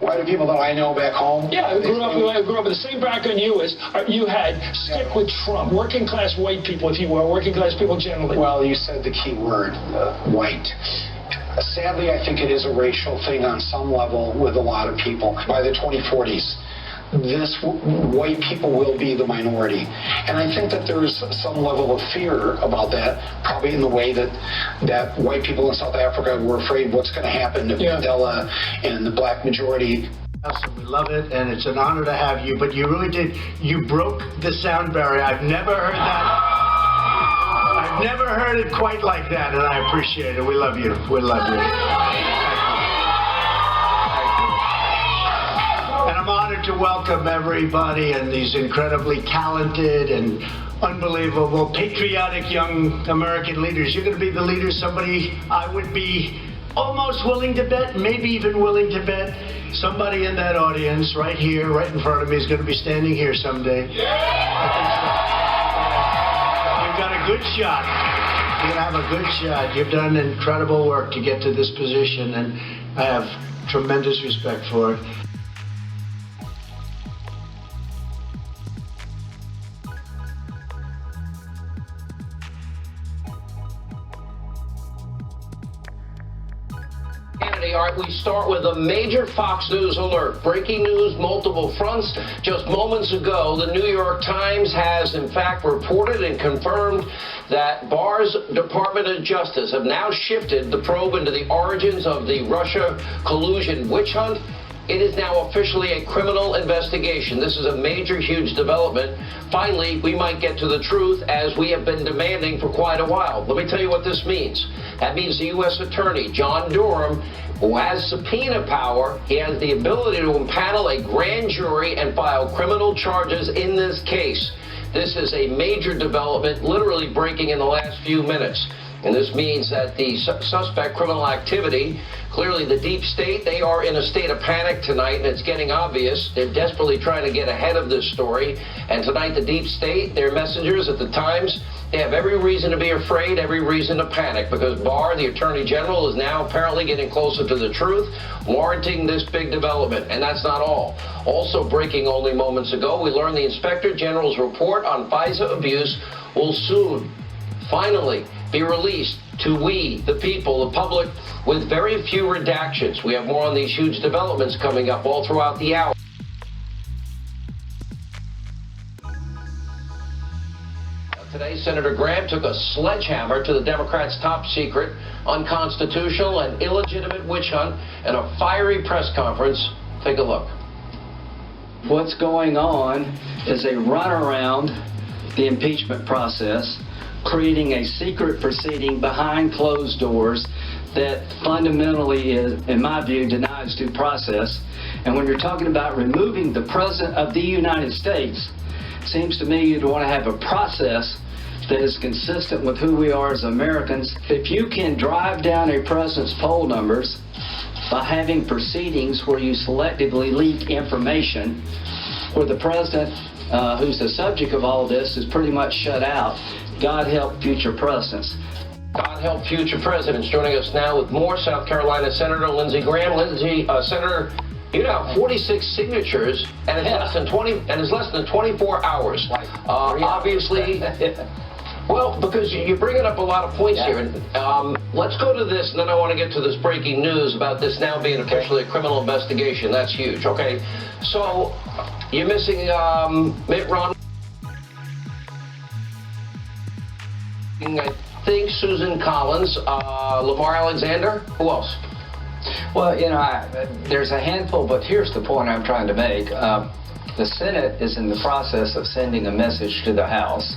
Quite a few people that I know back home. Yeah, I grew up with the same background you is. You had stick with Trump, working class white people, if you will, working class people generally. Well, you said the key word, white. Sadly, I think it is a racial thing on some level with a lot of people. By the 2040s, white people will be the minority. And I think that there's some level of fear about that, probably in the way that white people in South Africa were afraid what's going to happen to Mandela and the black majority. We love it, and it's an honor to have you, but you really did, you broke the sound barrier. I've never heard that. I've never heard it quite like that, and I appreciate it. We love you. We love you. Thank you. And I'm honored to welcome everybody and these incredibly talented and unbelievable, patriotic young American leaders. You're going to be the leader, somebody I would be almost willing to bet, maybe even willing to bet, somebody in that audience right here, right in front of me, is going to be standing here someday. I think so. You've got a good shot. You're going to have a good shot. You've done incredible work to get to this position, and I have tremendous respect for it. All right, we start with a major Fox News alert. Breaking news, multiple fronts. Just moments ago, the New York Times has, in fact, reported and confirmed that Barr's Department of Justice have now shifted the probe into the origins of the Russia collusion witch hunt. It is now officially a criminal investigation. This is a major, huge development. Finally, we might get to the truth, as we have been demanding for quite a while. Let me tell you what this means. That means the U.S. Attorney, John Durham, who has subpoena power, he has the ability to impanel a grand jury and file criminal charges in this case. This is a major development, literally breaking in the last few minutes. And this means that the suspect criminal activity, clearly the deep state, they are in a state of panic tonight, and it's getting obvious. They're desperately trying to get ahead of this story. And tonight, the deep state, their messengers at the Times, they have every reason to be afraid, every reason to panic, because Barr, the Attorney General, is now apparently getting closer to the truth, warranting this big development. And that's not all. Also breaking only moments ago, we learned the Inspector General's report on FISA abuse will soon, finally, be released to we, the people, the public, with very few redactions. We have more on these huge developments coming up all throughout the hour. Today, Senator Graham took a sledgehammer to the Democrats' top secret, unconstitutional, and illegitimate witch hunt in a fiery press conference. Take a look. What's going on is a runaround the impeachment process, creating a secret proceeding behind closed doors that fundamentally is, in my view, denies due process. And when you're talking about removing the President of the United States, it seems to me you'd want to have a process that is consistent with who we are as Americans. If you can drive down a president's poll numbers by having proceedings where you selectively leak information, where the president, who's the subject of all this, is pretty much shut out, God help future presidents. God help future presidents. Joining us now with more, South Carolina Senator Lindsey Graham. Lindsey, Senator, you have 46 signatures, and it's less than 24 hours. Obviously, well, because you're bringing up a lot of points here. And, let's go to this, and then I want to get to this breaking news about this now being officially a criminal investigation. That's huge. Okay, so you're missing Mitt Romney. I think Susan Collins, Lamar Alexander. Who else? Well, you know, there's a handful, but here's the point I'm trying to make. The Senate is in the process of sending a message to the House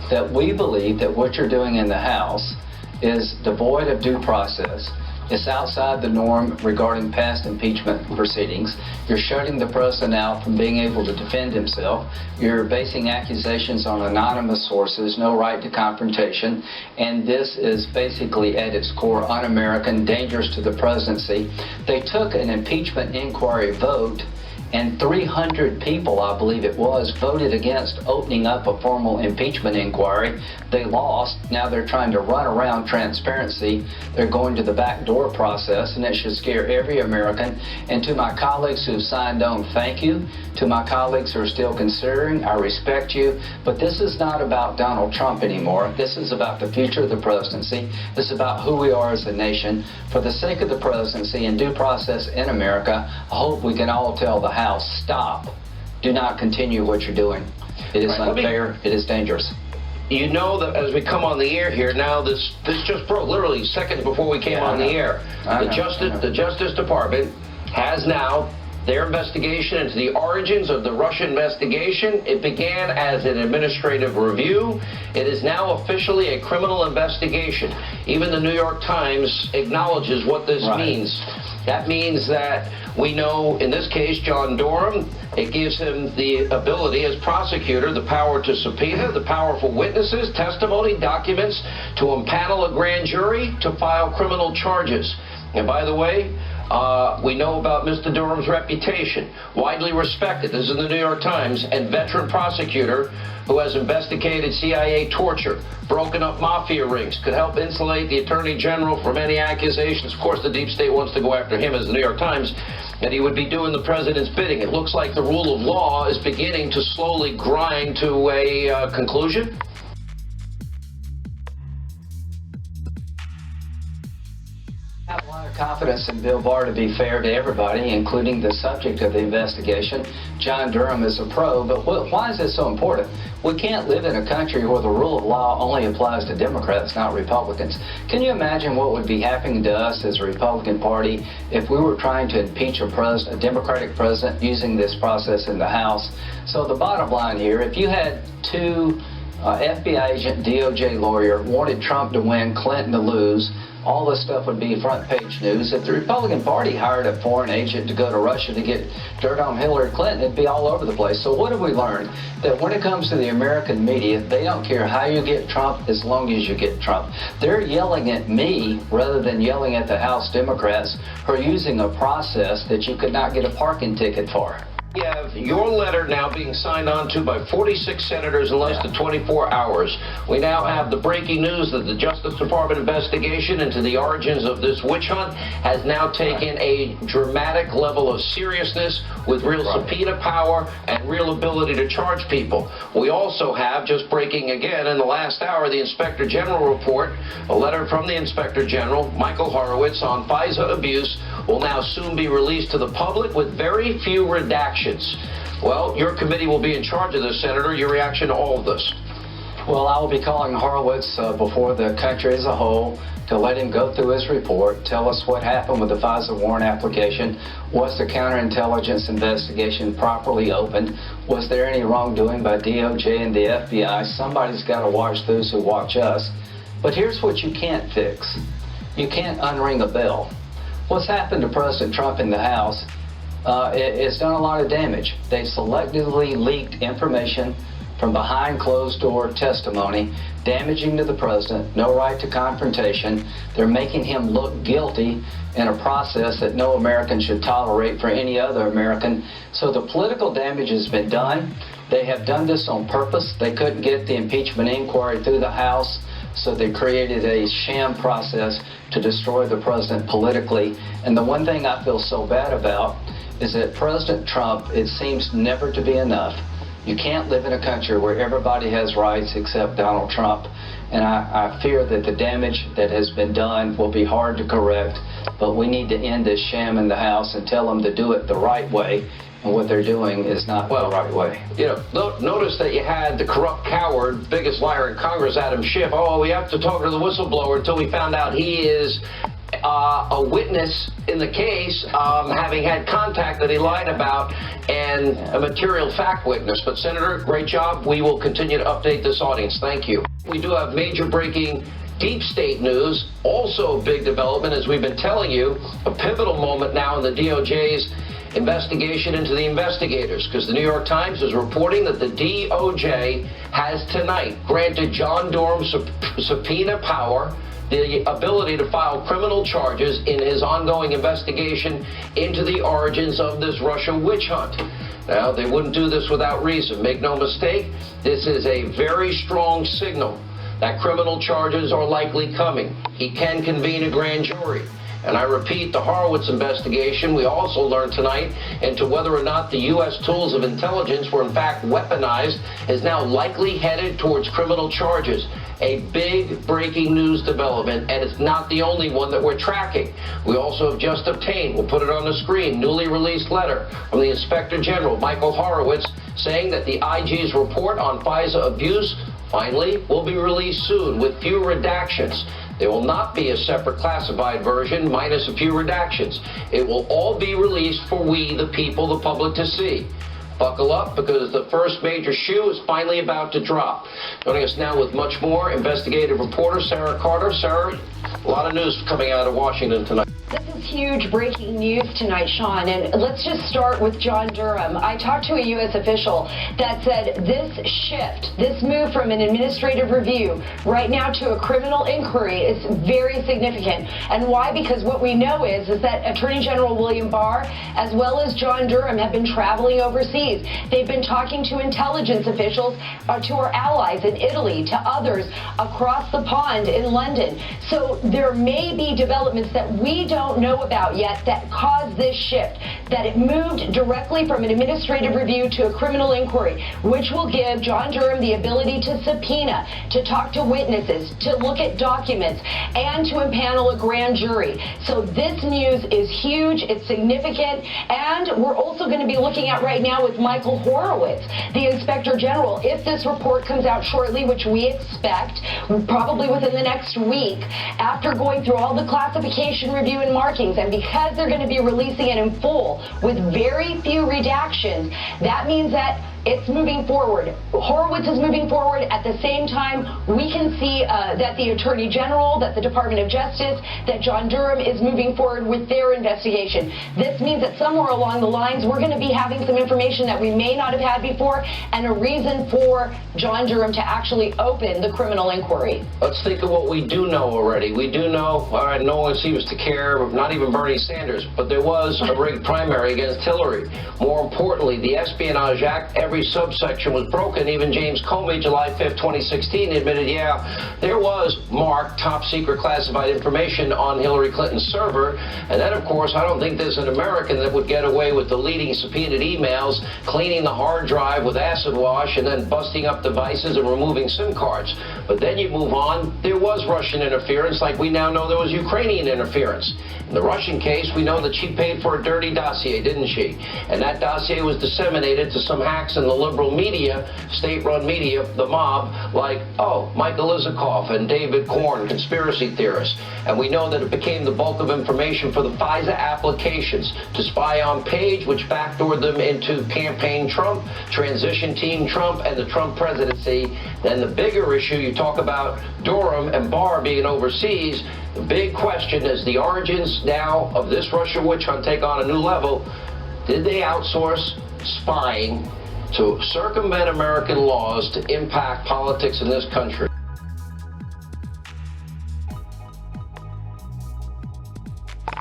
that we believe that what you're doing in the House is devoid of due process. It's outside the norm regarding past impeachment proceedings. You're shutting the president out from being able to defend himself. You're basing accusations on anonymous sources, no right to confrontation. And this is basically at its core un-American, dangerous to the presidency. They took an impeachment inquiry vote and 300 people, I believe it was, voted against opening up a formal impeachment inquiry. They lost. Now they're trying to run around transparency. They're going to the back door process, and it should scare every American. And to my colleagues who've signed on, thank you. To my colleagues who are still considering, I respect you. But this is not about Donald Trump anymore. This is about the future of the presidency. This is about who we are as a nation. For the sake of the presidency and due process in America, I hope we can all tell the House, stop. Do not continue what you're doing. It is unfair. It is dangerous. You know that as we come on the air here now, this just broke literally seconds before we came on the air. The Justice Department has now their investigation into the origins of the Russia investigation. It began as an administrative review. It is now officially a criminal investigation. Even the New York Times acknowledges what this means. That means that we know, in this case, John Durham, it gives him the ability as prosecutor, the power to subpoena, the power for witnesses, testimony, documents, to impanel a grand jury, to file criminal charges. And by the way, we know about Mr. Durham's reputation, widely respected, this is in the New York Times, and veteran prosecutor who has investigated CIA torture, broken up mafia rings, could help insulate the Attorney General from any accusations. Of course, the deep state wants to go after him, as the New York Times, that he would be doing the president's bidding. It looks like the rule of law is beginning to slowly grind to a conclusion. I have a lot of confidence in Bill Barr, to be fair to everybody, including the subject of the investigation. John Durham is a pro, but why is this so important? We can't live in a country where the rule of law only applies to Democrats, not Republicans. Can you imagine what would be happening to us as a Republican Party if we were trying to impeach a Democratic president using this process in the House? So the bottom line here, if you had two FBI agent, DOJ lawyer, wanted Trump to win, Clinton to lose, all this stuff would be front page news. If the Republican Party hired a foreign agent to go to Russia to get dirt on Hillary Clinton, it'd be all over the place. So what have we learned? That when it comes to the American media, they don't care how you get Trump as long as you get Trump. They're yelling at me rather than yelling at the House Democrats who are using a process that you could not get a parking ticket for. We have your letter now being signed on to by 46 senators in less than 24 hours. We now have the breaking news that the Justice Department investigation into the origins of this witch hunt has now taken a dramatic level of seriousness with real subpoena power and real ability to charge people. We also have, just breaking again in the last hour, the Inspector General report, a letter from the Inspector General, Michael Horowitz, on FISA abuse will now soon be released to the public with very few redactions. Well, your committee will be in charge of this, Senator. Your reaction to all of this? Well, I will be calling Horowitz before the country as a whole to let him go through his report, tell us what happened with the FISA warrant application. Was the counterintelligence investigation properly opened? Was there any wrongdoing by DOJ and the FBI? Somebody's got to watch those who watch us. But here's what you can't fix. You can't unring a bell. What's happened to President Trump in the House? It's done a lot of damage. They selectively leaked information from behind closed door testimony, damaging to the president, no right to confrontation. They're making him look guilty in a process that no American should tolerate for any other American. So the political damage has been done. They have done this on purpose. They couldn't get the impeachment inquiry through the House, so they created a sham process to destroy the president politically. And the one thing I feel so bad about is that President Trump, it seems never to be enough. You can't live in a country where everybody has rights except Donald Trump. And I fear that the damage that has been done will be hard to correct, but we need to end this sham in the House and tell them to do it the right way. And what they're doing is not the right way. You know, notice that you had the corrupt coward, biggest liar in Congress, Adam Schiff. Oh, we have to talk to the whistleblower until we found out he is a witness in the case, having had contact that he lied about, and a material fact witness. But Senator, great job. We will continue to update this audience. Thank you. We do have major breaking deep state news, also a big development, as we've been telling you, a pivotal moment now in the DOJ's investigation into the investigators, because the New York Times is reporting that the DOJ has tonight granted John Durham subpoena power, the ability to file criminal charges in his ongoing investigation into the origins of this Russia witch hunt. Now, they wouldn't do this without reason. Make no mistake, this is a very strong signal that criminal charges are likely coming. He can convene a grand jury. And I repeat, the Horowitz investigation, we also learned tonight into whether or not the U.S. tools of intelligence were in fact weaponized, is now likely headed towards criminal charges. A big breaking news development, and it's not the only one that we're tracking. We also have just obtained, we'll put it on the screen, newly released letter from the Inspector General, Michael Horowitz, saying that the IG's report on FISA abuse finally will be released soon with few redactions. There will not be a separate classified version minus a few redactions. It will all be released for we, the people, the public to see. Buckle up, because the first major shoe is finally about to drop. Joining us now with much more, investigative reporter Sarah Carter. Sarah, a lot of news coming out of Washington tonight. This is huge breaking news tonight, Sean, and let's just start with John Durham. I talked to a U.S. official that said this shift, this move from an administrative review right now to a criminal inquiry is very significant. And why? Because what we know is that Attorney General William Barr, as well as John Durham, have been traveling overseas. They've been talking to intelligence officials, to our allies in Italy, to others across the pond in London. So there may be developments that we don't know about yet that caused this shift, that it moved directly from an administrative review to a criminal inquiry, which will give John Durham the ability to subpoena, to talk to witnesses, to look at documents, and to impanel a grand jury. So this news is huge, it's significant, and we're also going to be looking at right now with Michael Horowitz, the Inspector General. If this report comes out shortly, which we expect, probably within the next week, after going through all the classification review and markings, and because they're going to be releasing it in full with very few redactions, that means that it's moving forward. Horowitz is moving forward. At the same time, we can see that the Attorney General, that the Department of Justice, that John Durham is moving forward with their investigation. This means that somewhere along the lines, we're going to be having some information that we may not have had before, and a reason for John Durham to actually open the criminal inquiry. Let's think of what we do know already. We do know, all right, no one seems to care, not even Bernie Sanders, but there was a rigged primary against Hillary. More importantly, the Espionage Act, every subsection was broken. Even James Comey, July 5th, 2016, admitted, yeah, there was marked top secret classified information on Hillary Clinton's server. And then, of course, I don't think there's an American that would get away with deleting subpoenaed emails, cleaning the hard drive with acid wash, and then busting up devices and removing SIM cards. But then you move on, there was Russian interference, like we now know there was Ukrainian interference. In the Russian case, we know that she paid for a dirty dossier, didn't she? And that dossier was disseminated to some hacks in the liberal media, state-run media, the mob, like, oh, Michael Isikoff and David Korn, conspiracy theorists. And we know that it became the bulk of information for the FISA applications to spy on Page, which backdoored them into campaign Trump, transition team Trump, and the Trump presidency. Then the bigger issue, you talk about Durham and Barr being overseas. The big question is the origins now of this Russia witch hunt take on a new level. Did they outsource spying to circumvent American laws to impact politics in this country?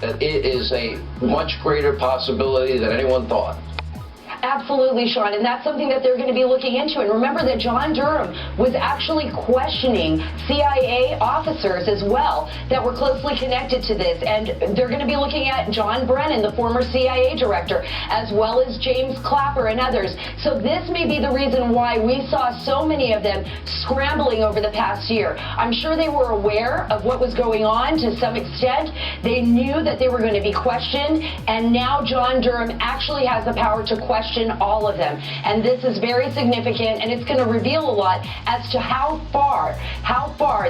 That it is a much greater possibility than anyone thought. Absolutely, Sean, and that's something that they're going to be looking into. And remember that John Durham was actually questioning CIA officers as well that were closely connected to this. And they're going to be looking at John Brennan, the former CIA director, as well as James Clapper and others. So this may be the reason why we saw so many of them scrambling over the past year. I'm sure they were aware of what was going on to some extent. They knew that they were going to be questioned, and now John Durham actually has the power to question all of them. And this is very significant, and it's going to reveal a lot as to how far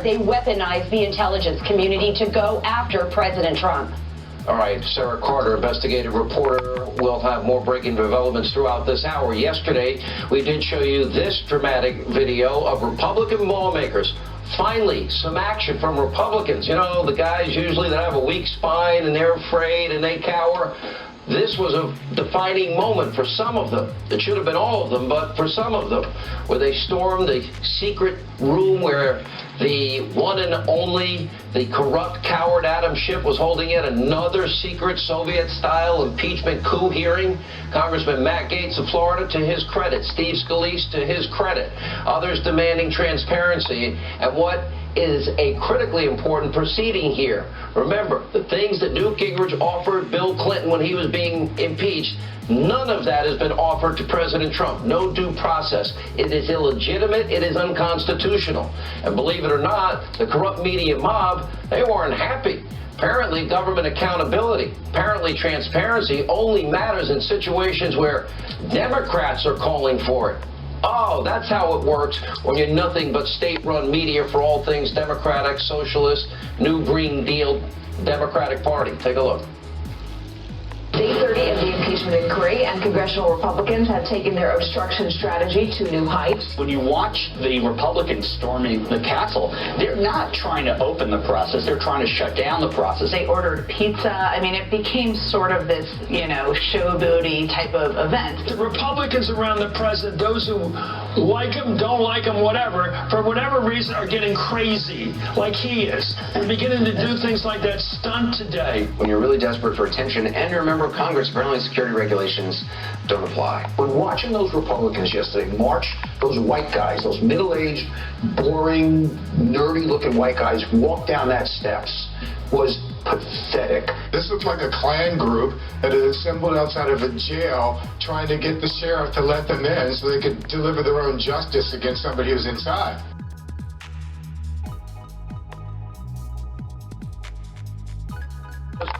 they weaponize the intelligence community to go after President Trump. All right, Sarah Carter, investigative reporter. We'll have more breaking developments throughout this hour. Yesterday, we did show you this dramatic video of Republican lawmakers. Finally, some action from Republicans. You know, the guys usually that have a weak spine and they're afraid and they cower. this was a defining moment for some of them. It should have been all of them, but for some of them, where they stormed the secret room where the one and only, the corrupt coward Adam Schiff was holding yet another secret Soviet-style impeachment coup hearing. Congressman Matt Gaetz of Florida, to his credit. Steve Scalise, to his credit. Others demanding transparency. And what is a critically important proceeding here. Remember, the things that Newt Gingrich offered Bill Clinton when he was being impeached, none of that has been offered to President Trump. No due process. It is illegitimate. It is unconstitutional. And believe it or not, the corrupt media mob, they weren't happy. Apparently, government accountability, apparently transparency only matters in situations where Democrats are calling for it. Oh, that's how it works when you're nothing but state-run media for all things Democratic, Socialist, New Green Deal, Democratic Party. Take a look. Day 30 of the impeachment inquiry, and congressional Republicans have taken their obstruction strategy to new heights. When you watch the Republicans storming the Capitol, they're not trying to open the process. They're trying to shut down the process. They ordered pizza. I mean, it became sort of this, showboaty type of event. The Republicans around the president, those who like him, don't like him, whatever, for whatever reason are getting crazy, like he is, and beginning to do things like that stunt today. When you're really desperate for attention and you're a member of Congress, apparently security regulations don't apply. When watching those Republicans yesterday march, those white guys, those middle-aged, boring, nerdy-looking white guys walk down that steps was pathetic. This looked like a Klan group that had assembled outside of a jail trying to get the sheriff to let them in so they could deliver their own justice against somebody who's inside.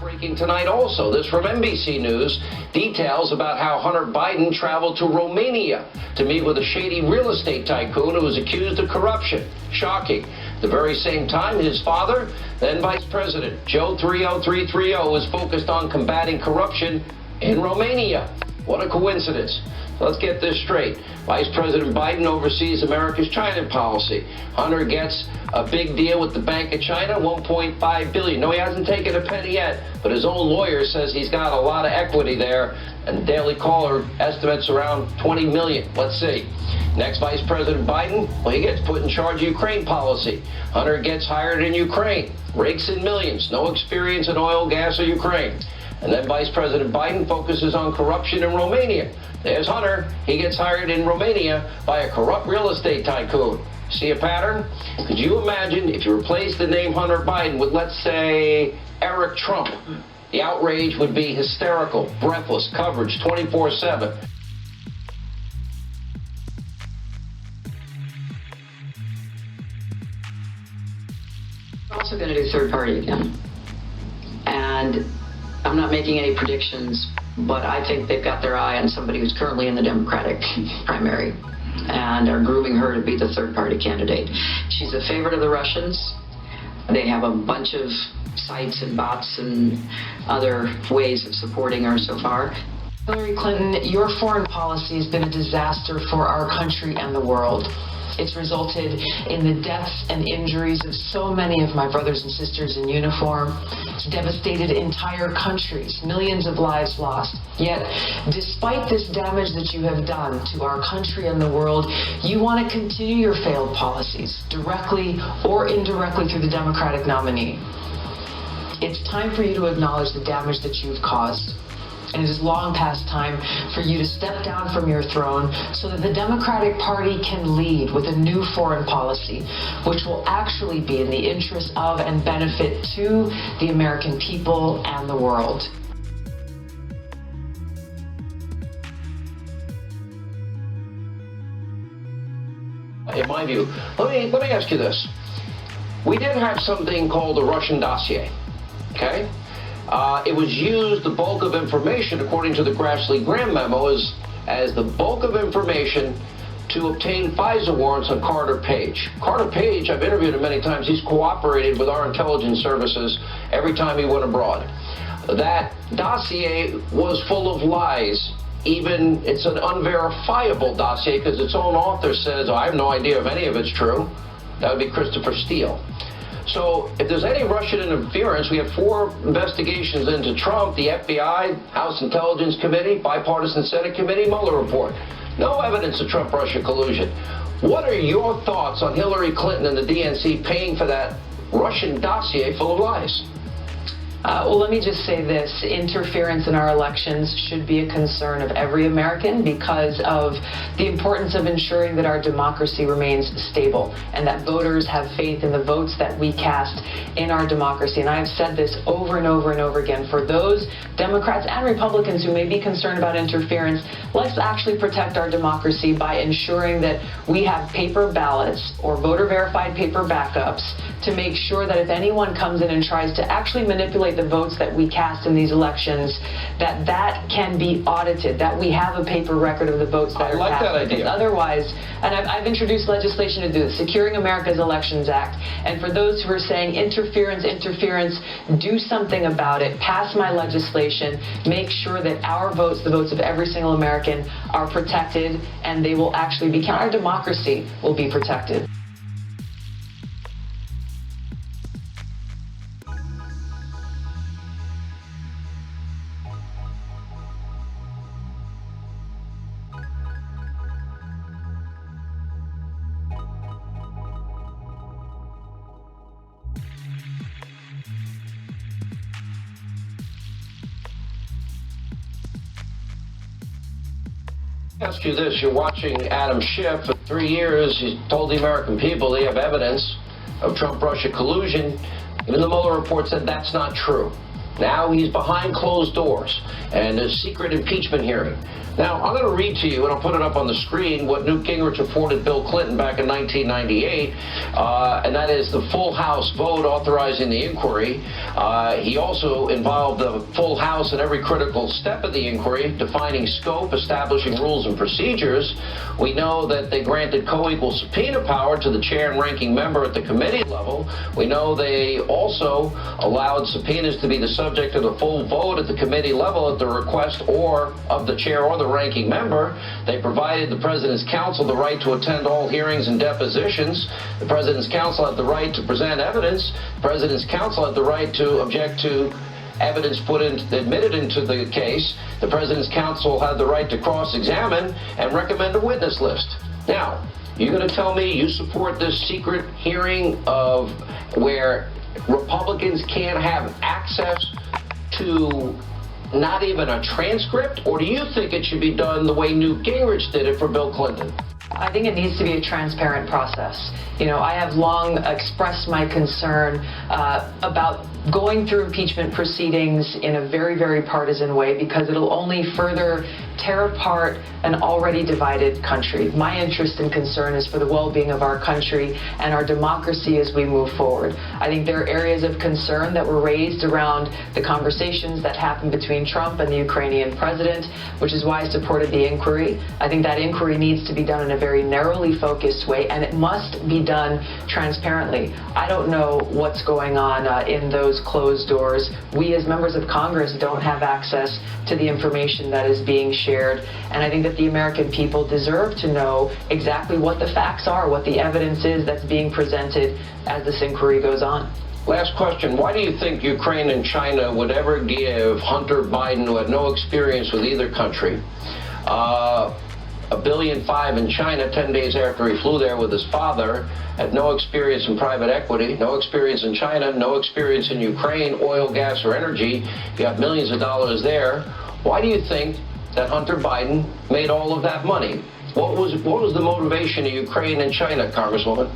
Breaking tonight also, this from NBC News, details about how Hunter Biden traveled to Romania to meet with a shady real estate tycoon who was accused of corruption. Shocking. At the very same time, his father, then Vice President Joe 30330, was focused on combating corruption in Romania. What a coincidence. Let's get this straight. Vice President Biden oversees America's China policy. Hunter gets a big deal with the Bank of China, $1.5 billion. No, he hasn't taken a penny yet, but his own lawyer says he's got a lot of equity there, and Daily Caller estimates around $20 million. Let's see. Next, Vice President Biden, well, he gets put in charge of Ukraine policy. Hunter gets hired in Ukraine, rakes in millions, no experience in oil, gas, or Ukraine. And then Vice President Biden focuses on corruption in Romania. There's Hunter. He gets hired in Romania by a corrupt real estate tycoon. See a pattern? Could you imagine if you replaced the name Hunter Biden with, let's say, Eric Trump? The outrage would be hysterical, breathless coverage 24/7. We're also going to do third party again. And I'm not making any predictions, but I think they've got their eye on somebody who's currently in the Democratic primary and are grooming her to be the third-party candidate. She's a favorite of the Russians. They have a bunch of sites and bots and other ways of supporting her so far. Hillary Clinton, your foreign policy has been a disaster for our country and the world. It's resulted in the deaths and injuries of so many of my brothers and sisters in uniform. It's devastated entire countries, millions of lives lost. Yet, despite this damage that you have done to our country and the world, you want to continue your failed policies, directly or indirectly through the Democratic nominee. It's time for you to acknowledge the damage that you've caused. And it is long past time for you to step down from your throne so that the Democratic Party can lead with a new foreign policy, which will actually be in the interest of and benefit to the American people and the world. In my view, let me ask you this. We did have something called the Russian dossier, okay? It was used, the bulk of information, according to the Grassley-Graham memo, as the bulk of information to obtain FISA warrants on Carter Page. Carter Page, I've interviewed him many times. He's cooperated with our intelligence services every time he went abroad. That dossier was full of lies. Even, it's an unverifiable dossier because its own author says, I have no idea if any of it's true. That would be Christopher Steele. So if there's any Russian interference, we have 4 investigations into Trump, the FBI, House Intelligence Committee, bipartisan Senate Committee, Mueller report. No evidence of Trump-Russia collusion. What are your thoughts on Hillary Clinton and the DNC paying for that Russian dossier full of lies? Well, let me just say this. Interference in our elections should be a concern of every American because of the importance of ensuring that our democracy remains stable and that voters have faith in the votes that we cast in our democracy. And I have said this over and over and over again. For those Democrats and Republicans who may be concerned about interference, let's actually protect our democracy by ensuring that we have paper ballots or voter-verified paper backups to make sure that if anyone comes in and tries to actually manipulate the votes that we cast in these elections, that can be audited, that we have a paper record of the votes that are cast. I like that idea. Because otherwise, and I've introduced legislation to do this, Securing America's Elections Act. And for those who are saying interference, do something about it. Pass my legislation. Make sure that our votes, the votes of every single American, are protected, and they will actually be counted. Our democracy will be protected. Ask you this, you're watching Adam Schiff. For 3 years, he told the American people they have evidence of Trump-Russia collusion. Even the Mueller report said that's not true. Now he's behind closed doors and a secret impeachment hearing. Now, I'm going to read to you, and I'll put it up on the screen, what Newt Gingrich reported Bill Clinton back in 1998, and that is the full House vote authorizing the inquiry. He also involved the full House in every critical step of the inquiry, defining scope, establishing rules and procedures. We know that they granted co-equal subpoena power to the chair and ranking member at the committee level. We know they also allowed subpoenas to be the subject of the full vote at the committee level at the request or of the chair or the ranking member. They provided the President's counsel the right to attend all hearings and depositions. The President's counsel had the right to present evidence. The President's counsel had the right to object to evidence admitted into the case. The President's counsel had the right to cross-examine and recommend a witness list. Now, you're going to tell me you support this secret hearing of where Republicans can't have access to not even a transcript? Or do you think it should be done the way Newt Gingrich did it for Bill Clinton? I think it needs to be a transparent process. You know, I have long expressed my concern about going through impeachment proceedings in a very, very partisan way because it'll only further tear apart an already divided country. My interest and concern is for the well-being of our country and our democracy as we move forward. I think there are areas of concern that were raised around the conversations that happened between Trump and the Ukrainian president, which is why I supported the inquiry. I think that inquiry needs to be done in a very narrowly focused way, and it must be done transparently. I don't know what's going on in those closed doors. We as members of Congress don't have access to the information that is being shared, and I think that the American people deserve to know exactly what the facts are, what the evidence is that's being presented as this inquiry goes on. Last question. Why do you think Ukraine and China would ever give Hunter Biden, who had no experience with either country, $1.5 billion in China 10 days after he flew there with his father, had no experience in private equity, no experience in China, no experience in Ukraine, oil, gas, or energy, got millions of dollars there. Why do you think that Hunter Biden made all of that money? What was the motivation of Ukraine and China, Congresswoman?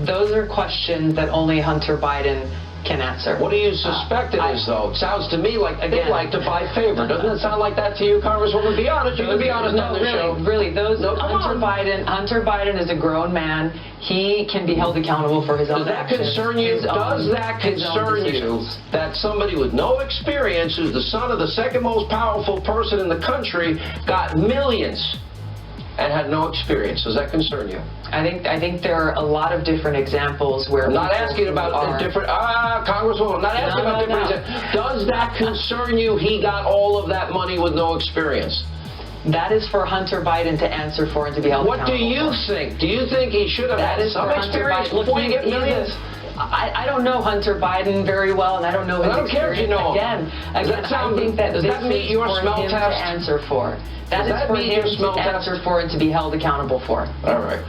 Those are questions that only Hunter Biden can answer. What do you suspect it is, though? It sounds to me like they like to buy favor. Doesn't it sound like that to you, Congresswoman? Be honest. You can be honest on this show. Really, Hunter Biden is a grown man. He can be held accountable for his own actions. Does that concern you that somebody with no experience, who's the son of the second most powerful person in the country, got millions and had no experience? Does that concern you? I think there are a lot of different examples where I'm not asking about different Congresswoman, I'm not asking about different examples. Does that concern you? He got all of that money with no experience. That is for Hunter Biden to answer for and to be held accountable. What do you think? Do you think he should have had some experience before you get millions? I don't know Hunter Biden very well, and I don't know his I don't care if you know him. I think that does this that meet is your for smell him test? to answer for. That Does is that for meet him your smell to test? answer for and to be held accountable for. All right.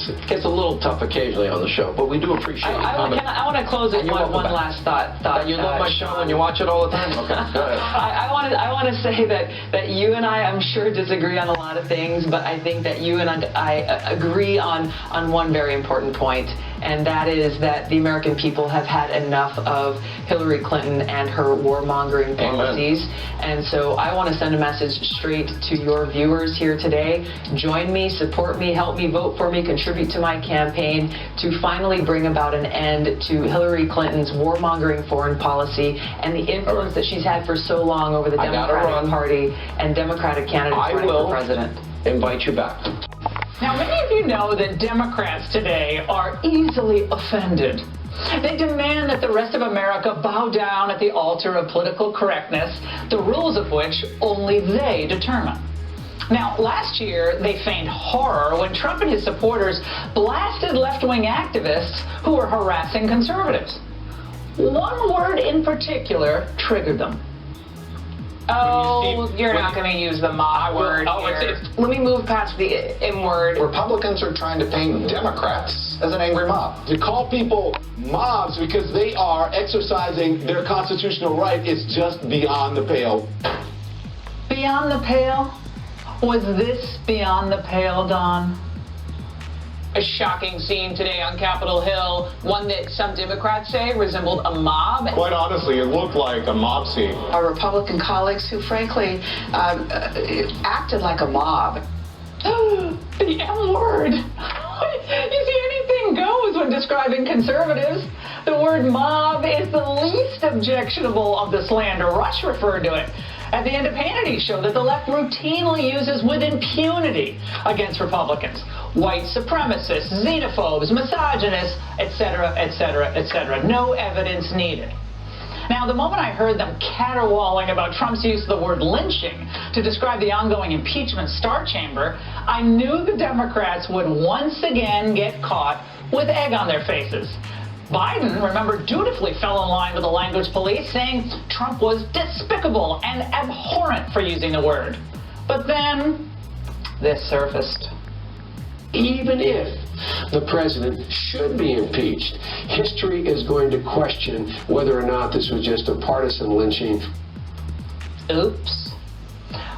It gets a little tough occasionally on the show, but we do appreciate you coming. I want to close with one last thought. You love my show and you watch it all the time? Okay, go ahead. I want to say that you and I'm sure, disagree on a lot of things, but I think that you and I agree on one very important point, and that is that the American people have had enough of Hillary Clinton and her warmongering policies. And so I want to send a message straight to your viewers here today. Join me, support me, help me, vote for me, contribute to my campaign to finally bring about an end to Hillary Clinton's warmongering foreign policy and the influence that she's had for so long over the Democratic Party and Democratic candidates running for president. Invite you back. Now, many of you know that Democrats today are easily offended. They demand that the rest of America bow down at the altar of political correctness, the rules of which only they determine. Now, last year, they feigned horror when Trump and his supporters blasted left-wing activists who were harassing conservatives. One word in particular triggered them. Oh, you're not going to use the mob word here. Let me move past the M word. Republicans are trying to paint Democrats as an angry mob. To call people mobs because they are exercising their constitutional right is just beyond the pale. Beyond the pale? Was this beyond the pale, Don? A shocking scene today on Capitol Hill, one that some Democrats say resembled a mob. Quite honestly, it looked like a mob scene. Our Republican colleagues who, frankly, acted like a mob. The M word. You see, anything goes when describing conservatives. The word mob is the least objectionable of the slander. Rush referred to it at the Independence show that the left routinely uses with impunity against Republicans. White supremacists, xenophobes, misogynists, etc., etc., etc. No evidence needed. Now, the moment I heard them caterwauling about Trump's use of the word lynching to describe the ongoing impeachment star chamber, I knew the Democrats would once again get caught with egg on their faces. Biden, remember, dutifully fell in line with the language police, saying Trump was despicable and abhorrent for using the word. But then, this surfaced. Even if the president should be impeached, history is going to question whether or not this was just a partisan lynching. Oops.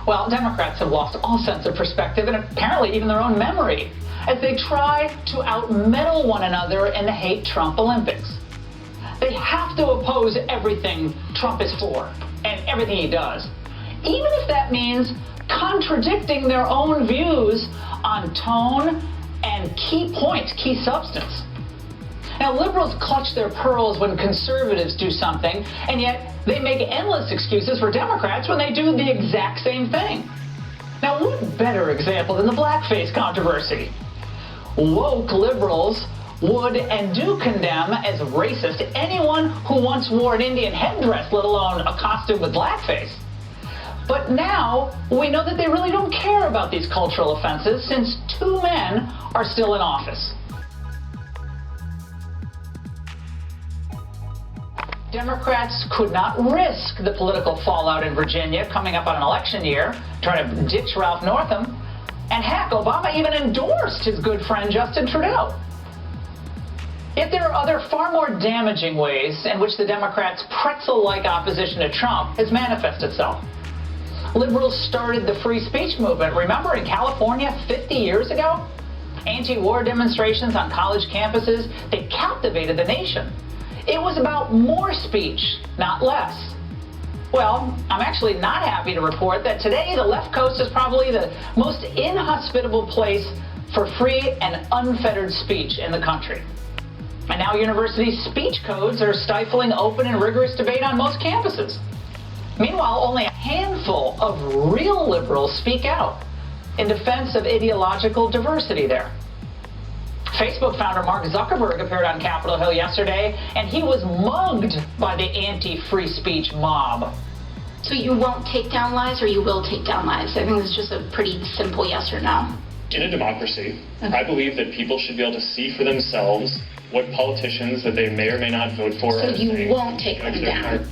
Well, Democrats have lost all sense of perspective and apparently even their own memory as they try to outmedal one another in the hate Trump Olympics. They have to oppose everything Trump is for and everything he does, even if that means contradicting their own views on tone and key points, key substance. Now, liberals clutch their pearls when conservatives do something, and yet they make endless excuses for Democrats when they do the exact same thing. Now, what better example than the blackface controversy? Woke liberals would and do condemn as racist anyone who once wore an Indian headdress, let alone a costume with blackface. But now we know that they really don't care about these cultural offenses since two men are still in office. Democrats could not risk the political fallout in Virginia coming up on an election year, trying to ditch Ralph Northam. And heck, Obama even endorsed his good friend Justin Trudeau. Yet there are other far more damaging ways in which the Democrats' pretzel-like opposition to Trump has manifested itself. Liberals started the free speech movement, remember, in California 50 years ago? Anti-war demonstrations on college campuses, they captivated the nation. It was about more speech, not less. Well, I'm actually not happy to report that today the left coast is probably the most inhospitable place for free and unfettered speech in the country. And now university speech codes are stifling open and rigorous debate on most campuses. Meanwhile, only a handful of real liberals speak out in defense of ideological diversity there. Facebook founder Mark Zuckerberg appeared on Capitol Hill yesterday, and he was mugged by the anti-free speech mob. So you won't take down lies, or you will take down lies? I think it's just a pretty simple yes or no. In a democracy, I believe that people should be able to see for themselves what politicians that they may or may not vote for. So you won't take them down?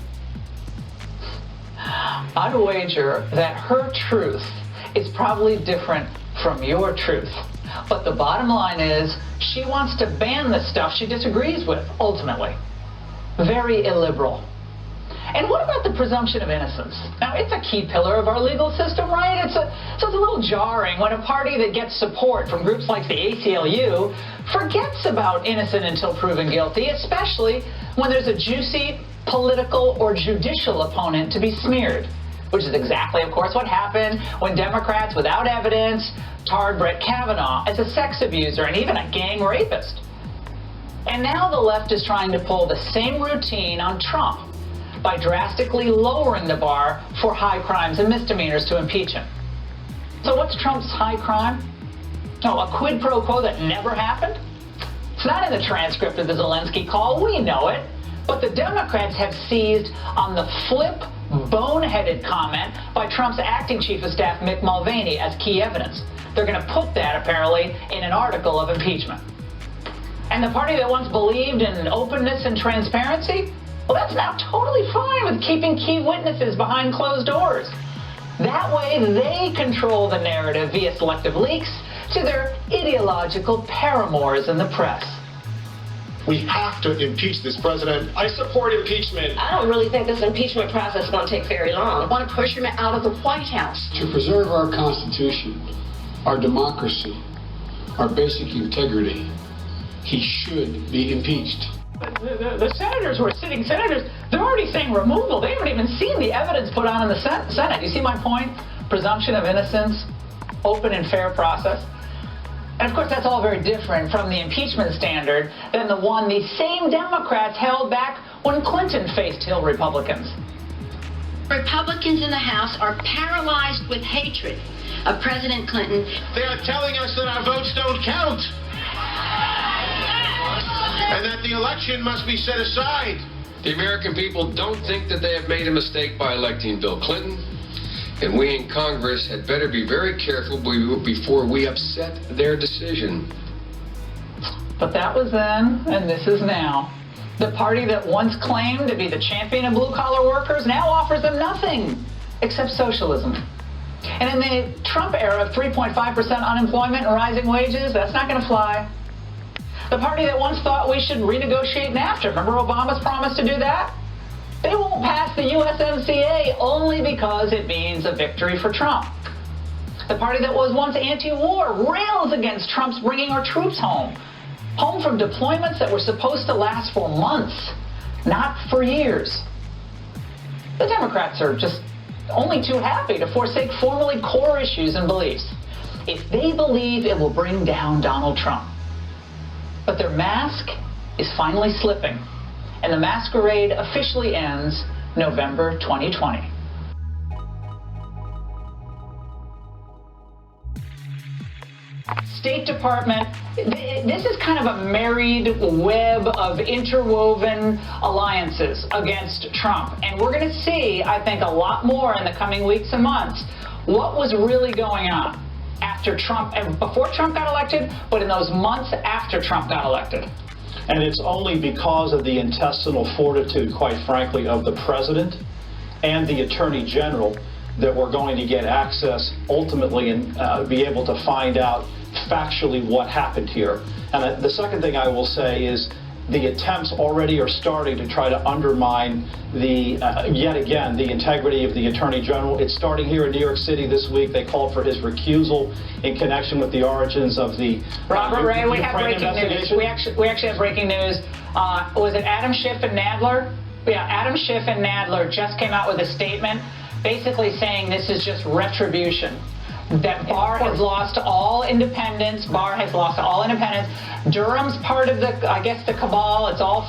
I would wager that her truth is probably different from your truth. But the bottom line is she wants to ban the stuff she disagrees with, ultimately. Very illiberal. And what about the presumption of innocence? Now, it's a key pillar of our legal system, right? So it's a little jarring when a party that gets support from groups like the ACLU forgets about innocent until proven guilty, especially when there's a juicy political or judicial opponent to be smeared, which is exactly, of course, what happened when Democrats, without evidence, tarred Brett Kavanaugh as a sex abuser and even a gang rapist. And now the left is trying to pull the same routine on Trump by drastically lowering the bar for high crimes and misdemeanors to impeach him. So what's Trump's high crime? Oh, a quid pro quo that never happened? It's not in the transcript of the Zelensky call. We know it. But the Democrats have seized on the flip, boneheaded comment by Trump's acting chief of staff, Mick Mulvaney, as key evidence. They're going to put that, apparently, in an article of impeachment. And the party that once believed in openness and transparency, well, that's now totally fine with keeping key witnesses behind closed doors. That way, they control the narrative via selective leaks to their ideological paramours in the press. We have to impeach this president. I support impeachment. I don't really think this impeachment process is going to take very long. I want to push him out of the White House. To preserve our Constitution, our democracy, our basic integrity, he should be impeached. The senators who are sitting senators, they're already saying removal. They haven't even seen the evidence put on in the Senate. You see my point? Presumption of innocence, open and fair process. And of course, that's all very different from the impeachment standard than the one the same Democrats held back when Clinton faced Hill Republicans. Republicans in the House are paralyzed with hatred of President Clinton. They are telling us that our votes don't count. And that the election must be set aside. The American people don't think that they have made a mistake by electing Bill Clinton, and we in Congress had better be very careful before we upset their decision. But that was then, and this is now. The party that once claimed to be the champion of blue-collar workers now offers them nothing except socialism. And in the Trump era of 3.5% unemployment and rising wages, that's not going to fly. The party that once thought we should renegotiate NAFTA, remember Obama's promise to do that? They won't pass the USMCA only because it means a victory for Trump. The party that was once anti-war rails against Trump's bringing our troops home from deployments that were supposed to last for months, not for years. The Democrats are just only too happy to forsake formerly core issues and beliefs if they believe it will bring down Donald Trump. But their mask is finally slipping, and the masquerade officially ends November 2020. State Department, this is kind of a married web of interwoven alliances against Trump. And we're going to see, I think, a lot more in the coming weeks and months. What was really going on after Trump, and before Trump got elected, but in those months after Trump got elected. And it's only because of the intestinal fortitude, quite frankly, of the president and the attorney general that we're going to get access ultimately and be able to find out factually what happened here. And the second thing I will say is the attempts already are starting to try to undermine yet again, the integrity of the Attorney General. It's starting here in New York City this week. They called for his recusal in connection with the origins of the Robert Ray, we have breaking news. We actually have breaking news. Was it Adam Schiff and Nadler? Yeah, Adam Schiff and Nadler just came out with a statement basically saying this is just retribution. That Barr has lost all independence. Barr has lost all independence. Durham's part of the, I guess, the cabal. It's all,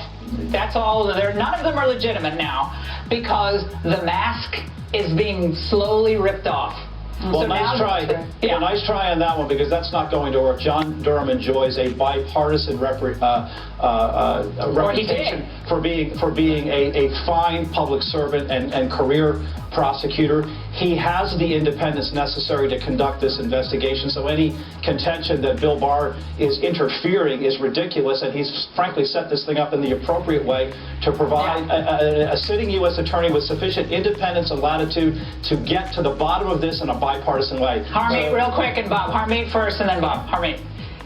that's all. None of them are legitimate now because the mask is being slowly ripped off. Well, so nice try. Yeah. Well, nice try on that one because that's not going to work. John Durham enjoys a bipartisan reputation for being a fine public servant and career prosecutor. He has the independence necessary to conduct this investigation, so any contention that Bill Barr is interfering is ridiculous, and he's frankly set this thing up in the appropriate way to provide a sitting U.S. attorney with sufficient independence and latitude to get to the bottom of this in a bipartisan way. Harmeet, real quick, and Bob. Harmeet first, and then Bob. Harmeet.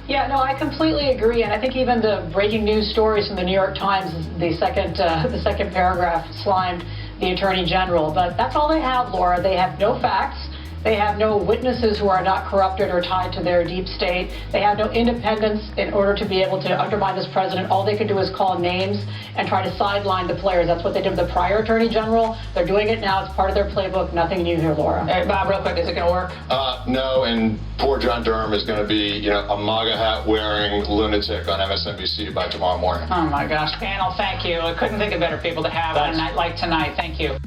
Yeah, no, I completely agree, and I think even the breaking news stories from the New York Times, the second paragraph slimed the Attorney General. But that's all they have, Laura. They have no facts. They have no witnesses who are not corrupted or tied to their deep state. They have no independence in order to be able to undermine this president. All they can do is call names and try to sideline the players. That's what they did with the prior Attorney General. They're doing it now. It's part of their playbook. Nothing new here, Laura. Hey, Bob, real quick, is it going to work? No, and poor John Durham is going to be, a MAGA hat wearing lunatic on MSNBC by tomorrow morning. Oh my gosh, panel, thank you. I couldn't think of better people to have on a night like tonight. Thank you.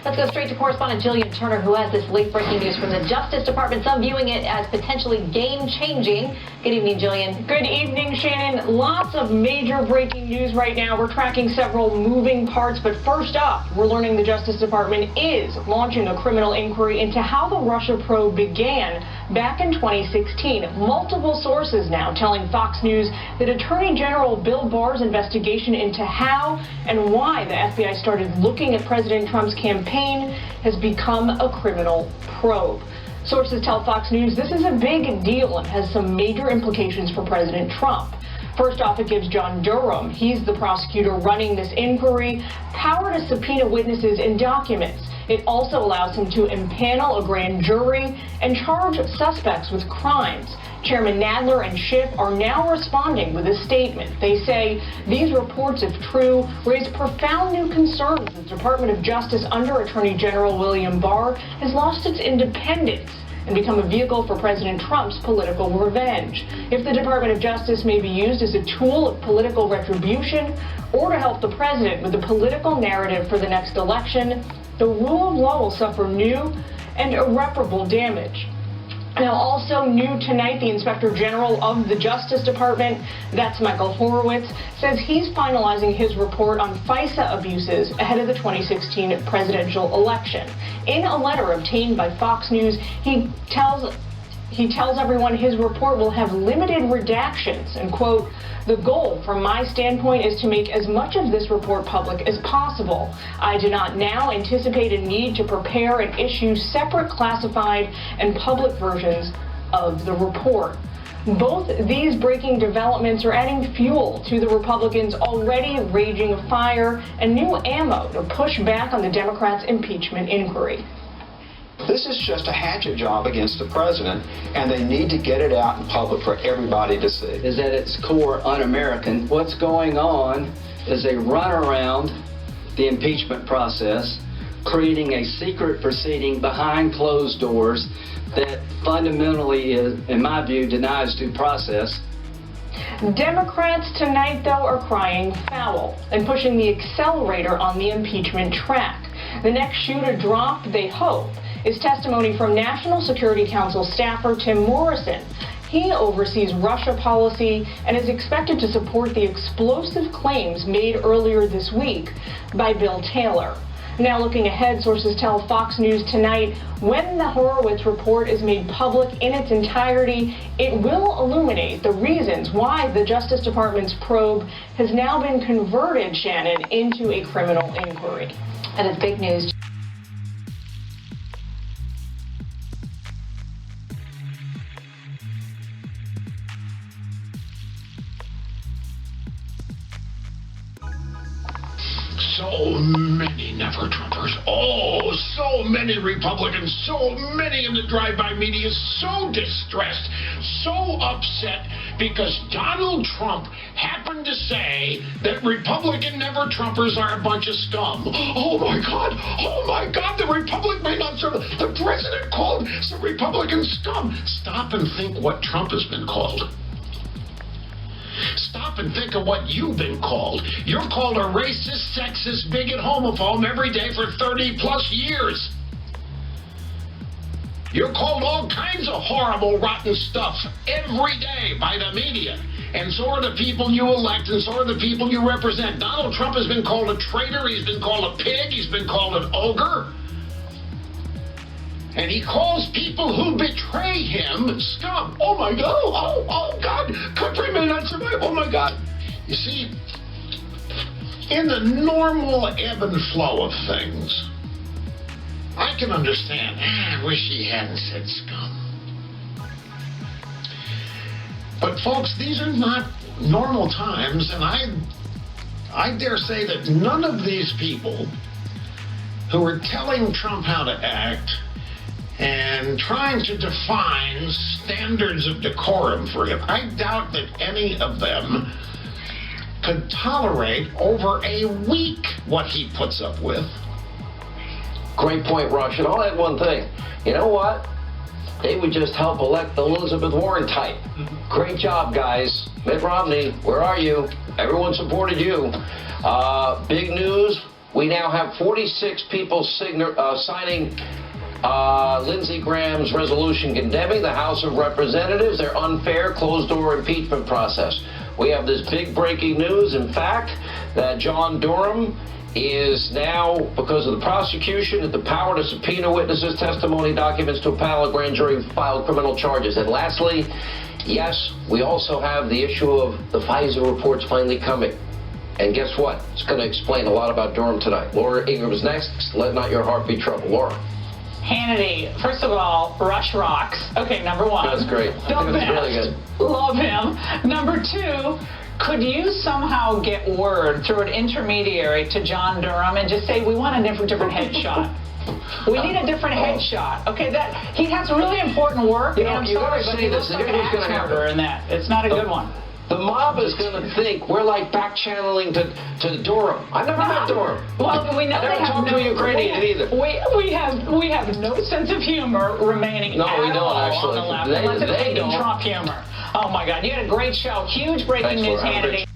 Let's go straight to correspondent Jillian Turner, who has this late-breaking news from the Justice Department, some viewing it as potentially game-changing. Good evening, Jillian. Good evening, Shannon. Lots of major breaking news right now. We're tracking several moving parts, but first up, we're learning the Justice Department is launching a criminal inquiry into how the Russia probe began back in 2016. Multiple sources now telling Fox News that Attorney General Bill Barr's investigation into how and why the FBI started looking at President Trump's campaign has become a criminal probe. Sources tell Fox News this is a big deal and has some major implications for President Trump. First off, it gives John Durham, he's the prosecutor running this inquiry, power to subpoena witnesses and documents. It also allows him to impanel a grand jury and charge suspects with crimes. Chairman Nadler and Schiff are now responding with a statement. They say these reports, if true, raise profound new concerns. The Department of Justice under Attorney General William Barr has lost its independence and become a vehicle for President Trump's political revenge. If the Department of Justice may be used as a tool of political retribution or to help the president with the political narrative for the next election, the rule of law will suffer new and irreparable damage. Now, also new tonight, the Inspector General of the Justice Department, that's Michael Horowitz, says he's finalizing his report on FISA abuses ahead of the 2016 presidential election. In a letter obtained by Fox News, he tells everyone his report will have limited redactions and, quote, the goal from my standpoint is to make as much of this report public as possible. I do not now anticipate a need to prepare and issue separate classified and public versions of the report. Both these breaking developments are adding fuel to the Republicans' already raging fire and new ammo to push back on the Democrats' impeachment inquiry. This is just a hatchet job against the president, and they need to get it out in public for everybody to see. Is at its core un-American. What's going on is a run around the impeachment process, creating a secret proceeding behind closed doors that fundamentally is, in my view, denies due process. Democrats tonight, though, are crying foul and pushing the accelerator on the impeachment track. The next shoe to drop, they hope, is testimony from National Security Council staffer Tim Morrison. He oversees Russia policy and is expected to support the explosive claims made earlier this week by Bill Taylor. Now looking ahead, sources tell Fox News tonight when the Horowitz report is made public in its entirety, it will illuminate the reasons why the Justice Department's probe has now been converted, Shannon, into a criminal inquiry. And it's big news. So many never-Trumpers, so many Republicans, so many in the drive-by media, so distressed, so upset because Donald Trump happened to say that Republican never-Trumpers are a bunch of scum. Oh my God, the Republic may not serve. The president called some Republican scum. Stop and think what Trump has been called. Stop and think of what you've been called. You're called a racist, sexist, bigot, homophobe every day for 30 plus years. You're called all kinds of horrible, rotten stuff every day by the media. And so are the people you elect, and so are the people you represent. Donald Trump has been called a traitor. He's been called a pig. He's been called an ogre. And he calls people who betray him scum. Oh, my God. Oh, God. Country may not survive. Oh, my God. You see, in the normal ebb and flow of things, I can understand. I wish he hadn't said scum. But, folks, these are not normal times, and I dare say that none of these people who are telling Trump how to act and trying to define standards of decorum for him, I doubt that any of them could tolerate over a week what he puts up with. Great point, Rush. And I'll add one thing. You know what? They would just help elect the Elizabeth Warren type. Great job, guys. Mitt Romney, where are you? Everyone supported you. Big news. We now have 46 people signing Lindsey Graham's resolution condemning the House of Representatives, their unfair closed-door impeachment process. We have this big breaking news, in fact, that John Durham is now, because of the prosecution, at the power to subpoena witnesses' testimony documents to a panel of grand jury filed criminal charges. And lastly, yes, we also have the issue of the FISA reports finally coming. And guess what? It's going to explain a lot about Durham tonight. Laura Ingram's next. Let not your heart be troubled. Laura. Hannity, first of all, Rush rocks. Okay, number one. That's great. I think that's really good. Love him. Number two, could you somehow get word through an intermediary to John Durham and just say, we want a different headshot? We need a different headshot. Okay, that he has really important work. You know, and I'm you sorry, gotta but say he this. looks like Here's an what's gonna axe murderer in that. It's not a good one. The mob is going to think we're like back-channeling to Durham. I've never met Durham. Well, we know I never talked to a Ukrainian either. We have no sense of humor remaining No, we at don't, all actually. on the left. They Unless it's don't. Trump humor. Oh, my God. You had a great show. Huge breaking Thanks, news, Laura. Have a great Hannity.